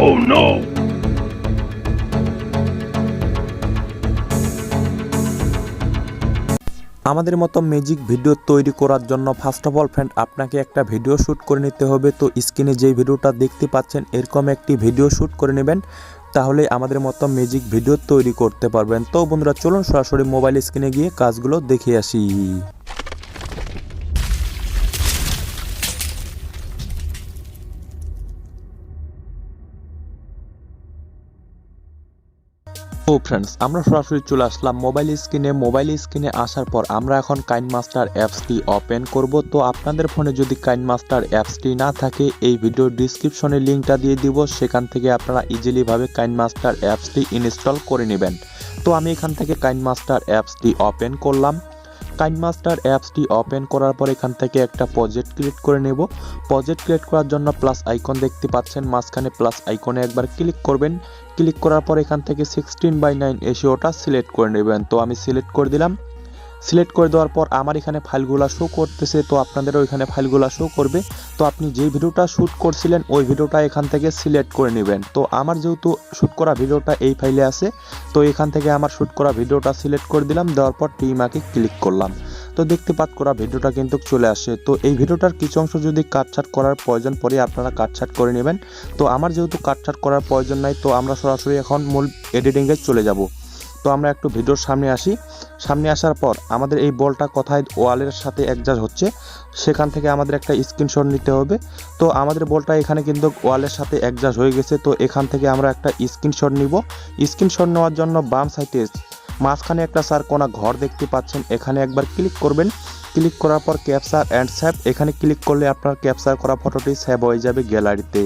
Oh no! আমাদের মতো magic video তৈরি করার জন্য ফার্স্ট অফ অল ফ্রেন্ড আপনাকে একটা ভিডিও শ্যুট করে নিতে হবে। তো স্ক্রিনে যেই ভিডিওটা দেখতে পাচ্ছেন এরকম একটি ভিডিও শ্যুট করে নেবেন, তাহলে আমাদের মতো ম্যাজিক ভিডিও তৈরি করতে পারবেন। তো বন্ধুরা চলুন সরাসরি মোবাইল স্ক্রিনে গিয়ে কাজগুলো দেখে আসি। তো ফ্রেন্ডস আমরা সরাসরি চলে আসলাম মোবাইল স্ক্রিনে আসার পর আমরা এখন কাইনমাস্টার অ্যাপসটি ওপেন করব। তো আপনাদের ফোনে যদি কাইনমাস্টার অ্যাপসটি না থাকে এই ভিডিও ডিসক্রিপশনে লিঙ্কটা দিয়ে দিব, সেখান থেকে আপনারা ইজিলি ভাবে কাইনমাস্টার অ্যাপসটি ইনস্টল করে নেবেন। তো আমি এখান থেকে কাইনমাস্টার অ্যাপসটি ওপেন করলাম। কাইনমাস্টার অ্যাপসটি ওপেন করার পর এখান থেকে একটা প্রজেক্ট ক্রিয়েট করে নেব। প্রজেক্ট ক্রিয়েট করার জন্য প্লাস আইকন দেখতে পাচ্ছেন, মাঝখানে প্লাস আইকনে একবার ক্লিক করবেন। ক্লিক করার পর এখান থেকে 16:9 রেশিওটা সিলেক্ট করে নেবেন। তো আমি সিলেক্ট করে দিলাম। সিলেক্ট করে দেওয়ার পর আমার এখানে ফাইলগুলো শো করতেছে, তো আপনাদেরও এখানে ফাইলগুলো শো করবে। তো আপনি যে ভিডিওটা শ্যুট করছিলেন ওই ভিডিওটা এখান থেকে সিলেক্ট করে নেবেন। তো আমার যেহেতু শ্যুট করা ভিডিওটা এই ফাইলে আছে, তো এখান থেকে আমার শ্যুট করা ভিডিওটা সিলেক্ট করে দিলাম। দেওয়ার পর টিমাকে ক্লিক করলাম। তো দেখতে পাচ্ছেন করা ভিডিওটা কিন্তু চলে আসে। তো এই ভিডিওটার কিছু অংশ যদি কাটছাট করার প্রয়োজন পড়ে আপনারা কাটছাট করে নেবেন। তো আমার যেহেতু কাটছাট করার প্রয়োজন নাই, তো আমরা সরাসরি এখন মূল এডিটিংয়ে চলে যাব। তো আমরা একটু ভিডিওর সামনে আসি। সামনে আসার পর আমাদের এই বলটা কোথায় ওয়ালের সাথে অ্যাডজাস্ট হচ্ছে সেখান থেকে আমাদের একটা স্ক্রিনশট নিতে হবে। তো আমাদের বলটা এখানে কিন্তু ওয়ালের সাথে অ্যাডজাস্ট হয়ে গেছে। তো এখান থেকে আমরা একটা স্ক্রিনশট নিব। স্ক্রিনশট নেওয়ার জন্য বাম সাইডে মাঝখানে একটা কোনা ঘর দেখতে পাচ্ছেন, এখানে একবার ক্লিক করবেন। ক্লিক করার পর ক্যাপচার অ্যান্ড সেভ, এখানে ক্লিক করলে আপনার ক্যাপচার করা ফটোটি সেভ হয়ে যাবে গ্যালারিতে।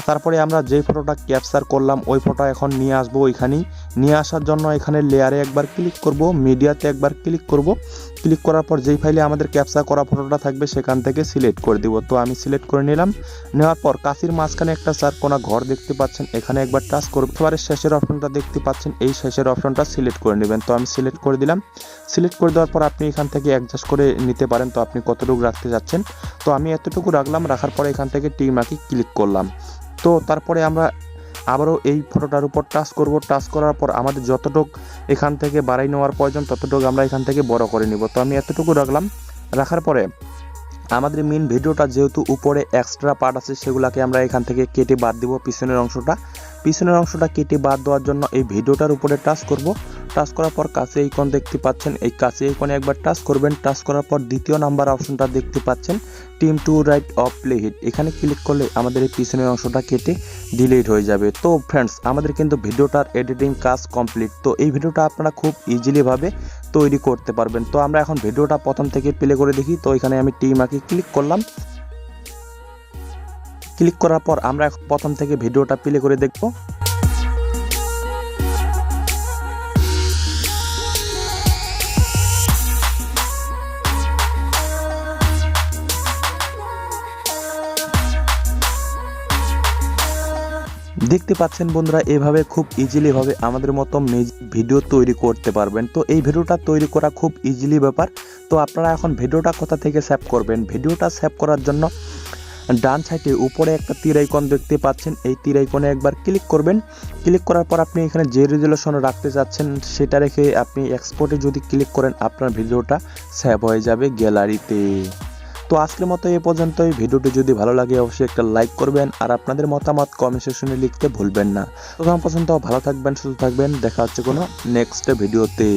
তারপরে আমরা যেই ফটোটা ক্যাপচার করলাম ওই ফটো এখন নিয়ে আসবো। ওইখানেই নিয়ে আসার জন্য এখানে লেয়ারে একবার ক্লিক করব, মিডিয়াতে একবার ক্লিক করব। ক্লিক করার পর যেই ফাইলে আমাদের ক্যাপচার করা ফটোটা থাকবে সেখান থেকে সিলেক্ট করে দিব। তো আমি সিলেক্ট করে নিলাম। নেওয়ার পর কাছির মাঝখানে একটা কোনা ঘর দেখতে পাচ্ছেন, এখানে একবার টাচ করব। এবারে শেষের অপশনটা দেখতে পাচ্ছেন, এই শেষের অপশনটা সিলেক্ট করে নেবেন। তো আমি সিলেক্ট করে দিলাম। সিলেক্ট করে দেওয়ার পর আপনি এখান থেকে অ্যাডজাস্ট করে নিতে পারেন, তো আপনি কতটুকু রাখতে যাচ্ছেন। তো আমি এতটুকু রাখলাম। রাখার পরে এখান থেকে টিমাকে ক্লিক করলাম। তো তারপরে আমরা আবারও এই ফটোটার উপর টাচ করব। টাচ করার পর আমাদের যতটুকু এখান থেকে বাড়াই নেওয়ার প্রয়োজন ততটুকু আমরা এখান থেকে বড় করে নিব। তো আমি এতটুকু রাখলাম। রাখার পরে আমাদের মেন ভিডিওটা যেহেতু উপরে এক্সট্রা পার্ট আছে সেগুলোকে আমরা এখান থেকে কেটে বাদ দিব। পিছনের অংশটা কেটে বাদ দেওয়ার জন্য এই ভিডিওটার উপরে টাচ করব। টাচ করার পর কাছে আইকন দেখতে পাচ্ছেন, এই কাছে আইকনে একবার টাচ করবেন। টাচ করার পর দ্বিতীয় নাম্বার অপশনটা দেখতে পাচ্ছেন, team to right of play hit, এখানে ক্লিক করলে আমাদের এই পিছনের অংশটা কেটে ডিলিট হয়ে যাবে। তো ফ্রেন্ডস আমাদের কিন্তু ভিডিওটার এডিটিং কাজ কমপ্লিট। তো এই ভিডিওটা আপনারা খুব ইজিলি ভাবে তৈরি করতে পারবেন। তো আমরা এখন ভিডিওটা প্রথম থেকে প্লে করে দেখি। তো এখানে আমি টিমাকে ক্লিক করলাম। ক্লিক করার পর আমরা প্রথম থেকে ভিডিওটা প্লে করে দেখব। দেখতে পাচ্ছেন বন্ধুরা, এভাবে খুব ইজিলি ভাবে আমাদের মতো ভিডিও তৈরি করতে পারবেন। তো এই ভিডিওটা তৈরি করা খুব ইজিলি ব্যাপার। তো আপনারা এখন ভিডিওটা কোথা থেকে সেভ করবেন, ভিডিওটা সেভ করার জন্য ডান সাইডে উপরে একটা তীর আইকন দেখতে পাচ্ছেন, এই তীর আইকনে একবার ক্লিক করবেন। ক্লিক করার পর আপনি এখানে যে রেজুলেশন রাখতে চাচ্ছেন সেটা রেখে আপনি এক্সপোর্টে যদি ক্লিক করেন আপনার ভিডিওটা সেভ হয়ে যাবে গ্যালারিতে। তো আজকের মতো এই পর্যন্তই। ভিডিওটি যদি ভালো লাগে অবশ্যই একটা লাইক করবেন আর আপনাদের মতামত কমেন্ট সেকশনে লিখতে ভুলবেন না। তখন পর্যন্ত ভালো থাকবেন, সুস্থ থাকবেন। দেখা হচ্ছে কোনো নেক্সট ভিডিওতে।